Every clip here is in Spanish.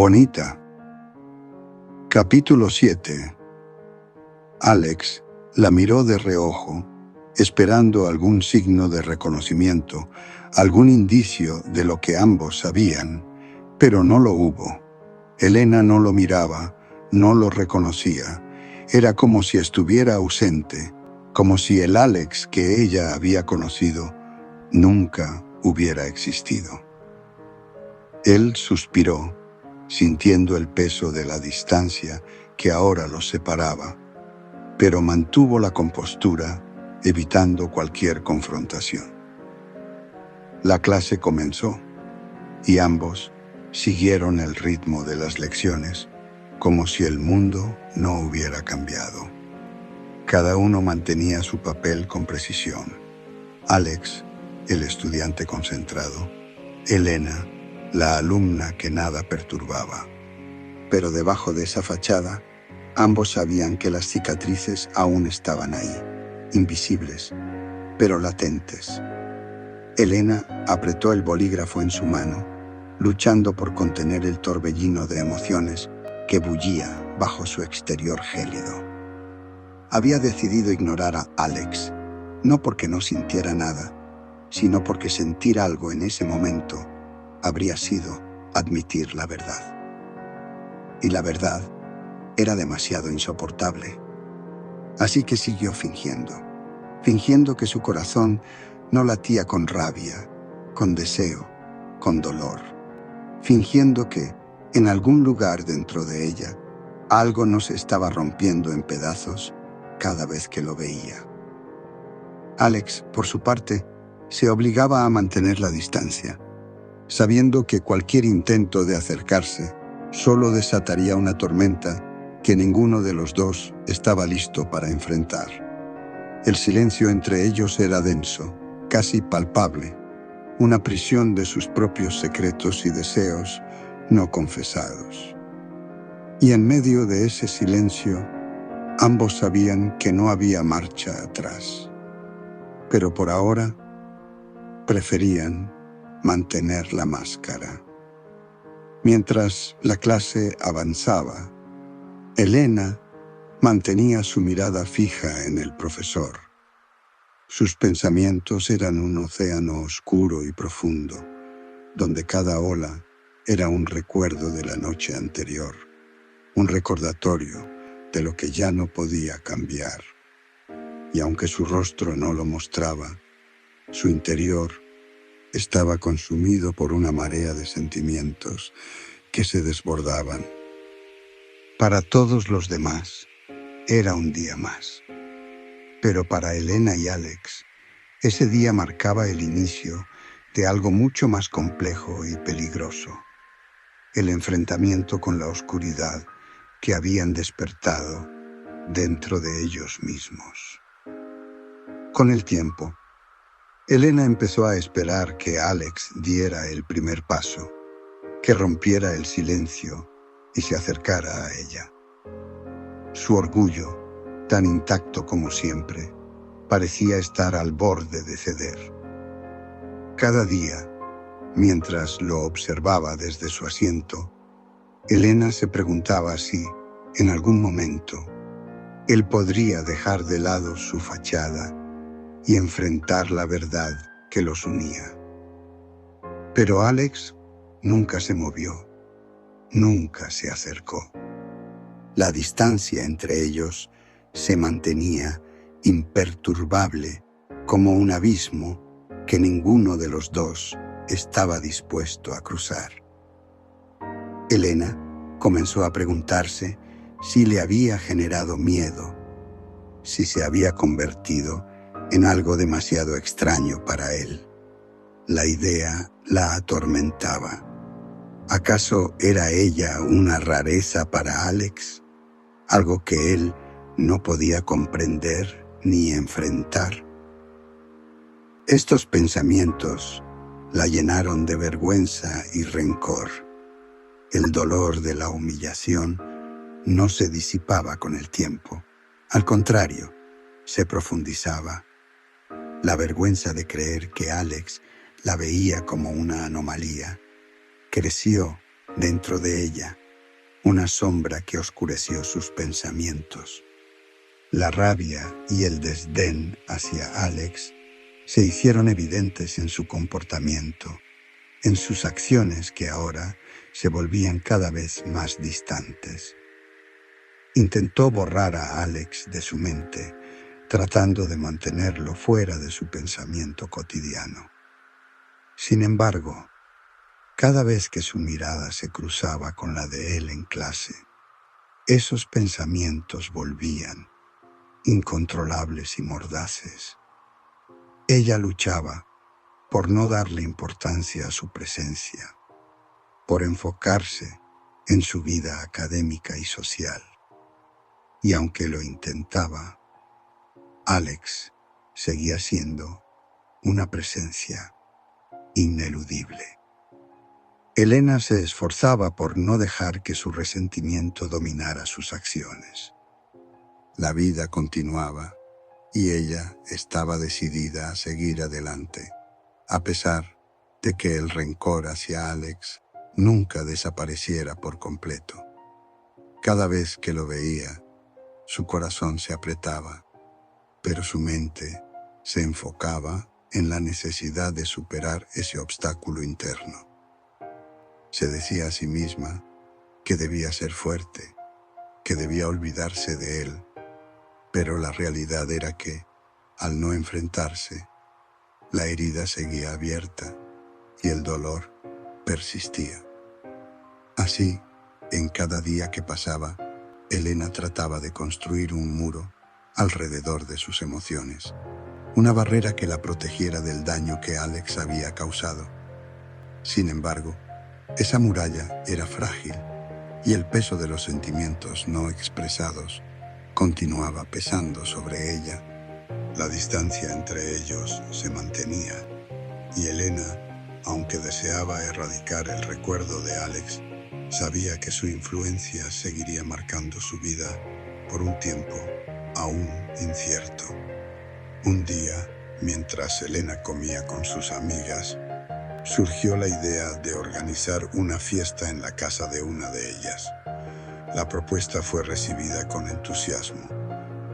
Bonita. Capítulo 7. Alex la miró de reojo, esperando algún signo de reconocimiento, algún indicio de lo que ambos sabían, pero no lo hubo. Elena no lo miraba, no lo reconocía. Era como si estuviera ausente, como si el Alex que ella había conocido nunca hubiera existido. Él suspiró, sintiendo el peso de la distancia que ahora los separaba, pero mantuvo la compostura, evitando cualquier confrontación. La clase comenzó, y ambos siguieron el ritmo de las lecciones, como si el mundo no hubiera cambiado. Cada uno mantenía su papel con precisión. Alex, el estudiante concentrado; Elena, la alumna que nada perturbaba. Pero debajo de esa fachada, ambos sabían que las cicatrices aún estaban ahí, invisibles, pero latentes. Elena apretó el bolígrafo en su mano, luchando por contener el torbellino de emociones que bullía bajo su exterior gélido. Había decidido ignorar a Alex, no porque no sintiera nada, sino porque sentir algo en ese momento habría sido admitir la verdad. Y la verdad era demasiado insoportable. Así que siguió fingiendo que su corazón no latía con rabia, con deseo, con dolor, fingiendo que, en algún lugar dentro de ella, algo no se estaba rompiendo en pedazos cada vez que lo veía. Alex, por su parte, se obligaba a mantener la distancia, sabiendo que cualquier intento de acercarse solo desataría una tormenta que ninguno de los dos estaba listo para enfrentar. El silencio entre ellos era denso, casi palpable, una prisión de sus propios secretos y deseos no confesados. Y en medio de ese silencio, ambos sabían que no había marcha atrás. Pero por ahora, preferían mantener la máscara. Mientras la clase avanzaba, Elena mantenía su mirada fija en el profesor. Sus pensamientos eran un océano oscuro y profundo, donde cada ola era un recuerdo de la noche anterior, un recordatorio de lo que ya no podía cambiar. Y aunque su rostro no lo mostraba, su interior estaba consumido por una marea de sentimientos que se desbordaban. Para todos los demás, era un día más. Pero para Elena y Alex, ese día marcaba el inicio de algo mucho más complejo y peligroso: el enfrentamiento con la oscuridad que habían despertado dentro de ellos mismos. Con el tiempo, Elena empezó a esperar que Alex diera el primer paso, que rompiera el silencio y se acercara a ella. Su orgullo, tan intacto como siempre, parecía estar al borde de ceder. Cada día, mientras lo observaba desde su asiento, Elena se preguntaba si, en algún momento, él podría dejar de lado su fachada y enfrentar la verdad que los unía. Pero Alex nunca se movió, nunca se acercó. La distancia entre ellos se mantenía imperturbable, como un abismo que ninguno de los dos estaba dispuesto a cruzar. Elena comenzó a preguntarse si le había generado miedo, si se había convertido en algo demasiado extraño para él. La idea la atormentaba. ¿Acaso era ella una rareza para Alex? Algo que él no podía comprender ni enfrentar. Estos pensamientos la llenaron de vergüenza y rencor. El dolor de la humillación no se disipaba con el tiempo. Al contrario, se profundizaba. La vergüenza de creer que Alex la veía como una anomalía creció dentro de ella, una sombra que oscureció sus pensamientos. La rabia y el desdén hacia Alex se hicieron evidentes en su comportamiento, en sus acciones que ahora se volvían cada vez más distantes. Intentó borrar a Alex de su mente, tratando de mantenerlo fuera de su pensamiento cotidiano. Sin embargo, cada vez que su mirada se cruzaba con la de él en clase, esos pensamientos volvían, incontrolables y mordaces. Ella luchaba por no darle importancia a su presencia, por enfocarse en su vida académica y social. Y aunque lo intentaba, Alex seguía siendo una presencia ineludible. Elena se esforzaba por no dejar que su resentimiento dominara sus acciones. La vida continuaba y ella estaba decidida a seguir adelante, a pesar de que el rencor hacia Alex nunca desapareciera por completo. Cada vez que lo veía, su corazón se apretaba, pero su mente se enfocaba en la necesidad de superar ese obstáculo interno. Se decía a sí misma que debía ser fuerte, que debía olvidarse de él, pero la realidad era que, al no enfrentarse, la herida seguía abierta y el dolor persistía. Así, en cada día que pasaba, Elena trataba de construir un muro alrededor de sus emociones, una barrera que la protegiera del daño que Alex había causado. Sin embargo, esa muralla era frágil y el peso de los sentimientos no expresados continuaba pesando sobre ella. La distancia entre ellos se mantenía y Elena, aunque deseaba erradicar el recuerdo de Alex, sabía que su influencia seguiría marcando su vida por un tiempo aún incierto. Un día, mientras Elena comía con sus amigas, surgió la idea de organizar una fiesta en la casa de una de ellas. La propuesta fue recibida con entusiasmo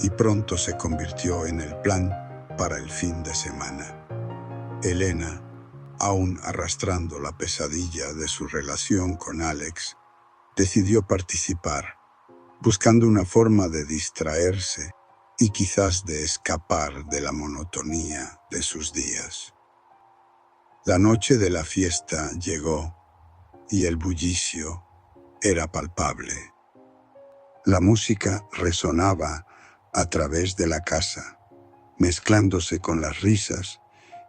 y pronto se convirtió en el plan para el fin de semana. Elena, aún arrastrando la pesadilla de su relación con Alex, decidió participar, buscando una forma de distraerse y quizás de escapar de la monotonía de sus días. La noche de la fiesta llegó y el bullicio era palpable. La música resonaba a través de la casa, mezclándose con las risas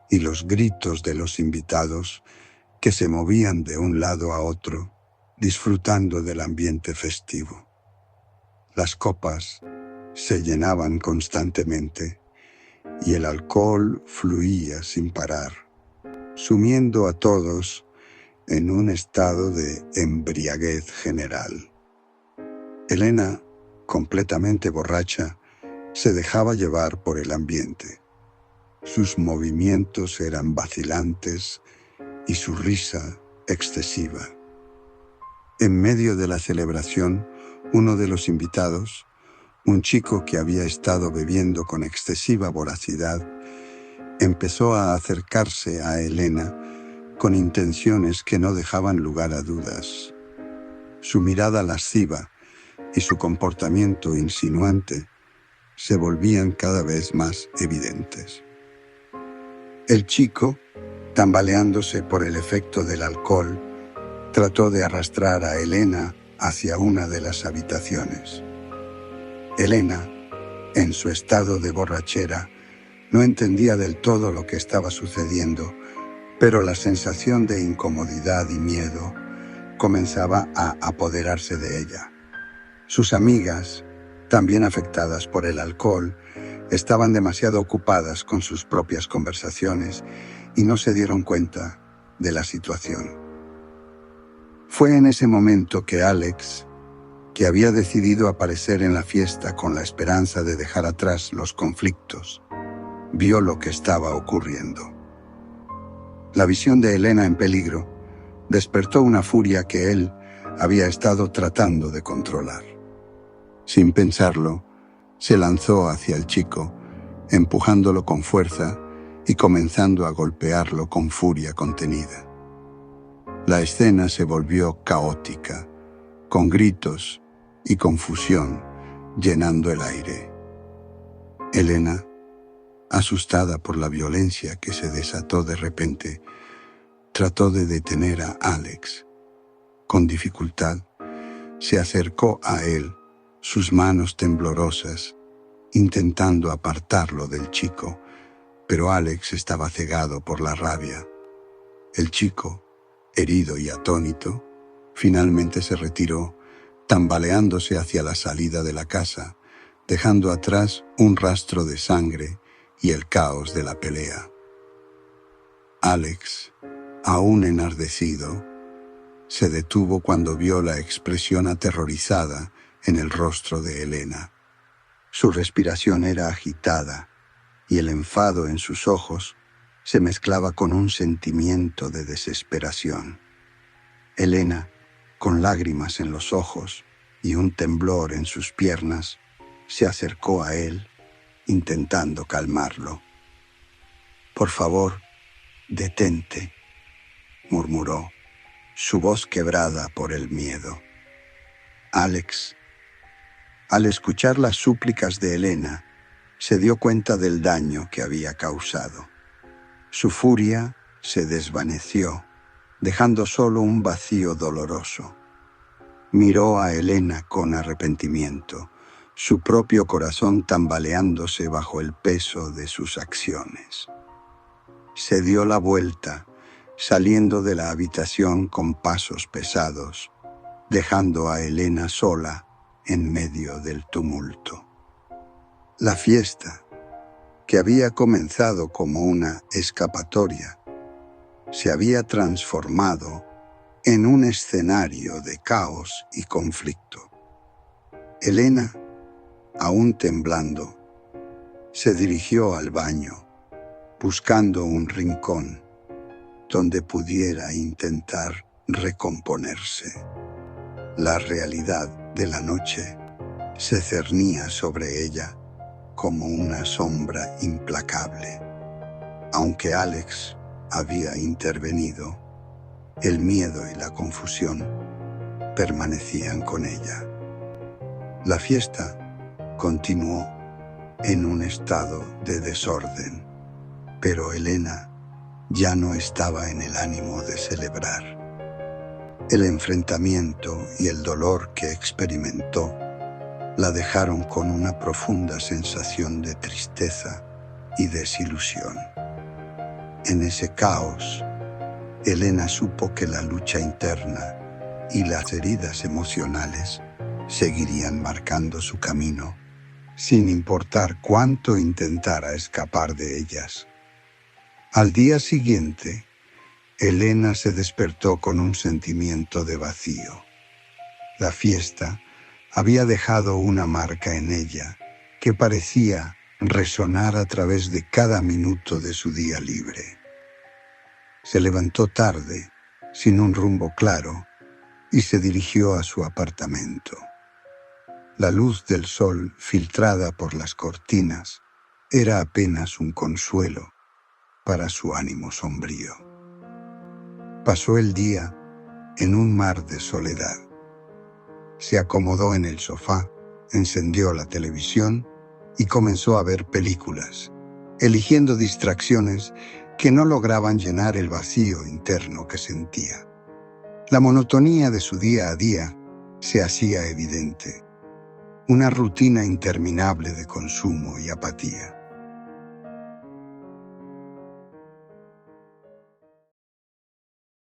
y los gritos de los invitados que se movían de un lado a otro, disfrutando del ambiente festivo. Las copas se llenaban constantemente y el alcohol fluía sin parar, sumiendo a todos en un estado de embriaguez general. Elena, completamente borracha, se dejaba llevar por el ambiente. Sus movimientos eran vacilantes y su risa excesiva. En medio de la celebración, uno de los invitados, un chico que había estado bebiendo con excesiva voracidad, empezó a acercarse a Elena con intenciones que no dejaban lugar a dudas. Su mirada lasciva y su comportamiento insinuante se volvían cada vez más evidentes. El chico, tambaleándose por el efecto del alcohol, trató de arrastrar a Elena hacia una de las habitaciones. Elena, en su estado de borrachera, no entendía del todo lo que estaba sucediendo, pero la sensación de incomodidad y miedo comenzaba a apoderarse de ella. Sus amigas, también afectadas por el alcohol, estaban demasiado ocupadas con sus propias conversaciones y no se dieron cuenta de la situación. Fue en ese momento que Alex, que había decidido aparecer en la fiesta con la esperanza de dejar atrás los conflictos, vio lo que estaba ocurriendo. La visión de Elena en peligro despertó una furia que él había estado tratando de controlar. Sin pensarlo, se lanzó hacia el chico, empujándolo con fuerza y comenzando a golpearlo con furia contenida. La escena se volvió caótica, con gritos y confusión llenando el aire. Elena, asustada por la violencia que se desató de repente, trató de detener a Alex. Con dificultad, se acercó a él, sus manos temblorosas, intentando apartarlo del chico, pero Alex estaba cegado por la rabia. El chico, herido y atónito, finalmente se retiró, tambaleándose hacia la salida de la casa, dejando atrás un rastro de sangre y el caos de la pelea. Alex, aún enardecido, se detuvo cuando vio la expresión aterrorizada en el rostro de Elena. Su respiración era agitada y el enfado en sus ojos se mezclaba con un sentimiento de desesperación. Elena, con lágrimas en los ojos y un temblor en sus piernas, se acercó a él, intentando calmarlo. «Por favor, detente», murmuró, su voz quebrada por el miedo. Alex, al escuchar las súplicas de Elena, se dio cuenta del daño que había causado. Su furia se desvaneció, dejando solo un vacío doloroso. Miró a Elena con arrepentimiento, su propio corazón tambaleándose bajo el peso de sus acciones. Se dio la vuelta, saliendo de la habitación con pasos pesados, dejando a Elena sola en medio del tumulto. La fiesta, que había comenzado como una escapatoria, se había transformado en un escenario de caos y conflicto. Elena, aún temblando, se dirigió al baño, buscando un rincón donde pudiera intentar recomponerse. La realidad de la noche se cernía sobre ella como una sombra implacable. Aunque Alex había intervenido, el miedo y la confusión permanecían con ella. La fiesta continuó en un estado de desorden, pero Elena ya no estaba en el ánimo de celebrar. El enfrentamiento y el dolor que experimentó la dejaron con una profunda sensación de tristeza y desilusión. En ese caos, Elena supo que la lucha interna y las heridas emocionales seguirían marcando su camino, sin importar cuánto intentara escapar de ellas. Al día siguiente, Elena se despertó con un sentimiento de vacío. La fiesta había dejado una marca en ella que parecía resonar a través de cada minuto de su día libre. Se levantó tarde, sin un rumbo claro, y se dirigió a su apartamento. La luz del sol, filtrada por las cortinas, era apenas un consuelo para su ánimo sombrío. Pasó el día en un mar de soledad. Se acomodó en el sofá, encendió la televisión y comenzó a ver películas, eligiendo distracciones que no lograban llenar el vacío interno que sentía. La monotonía de su día a día se hacía evidente, una rutina interminable de consumo y apatía.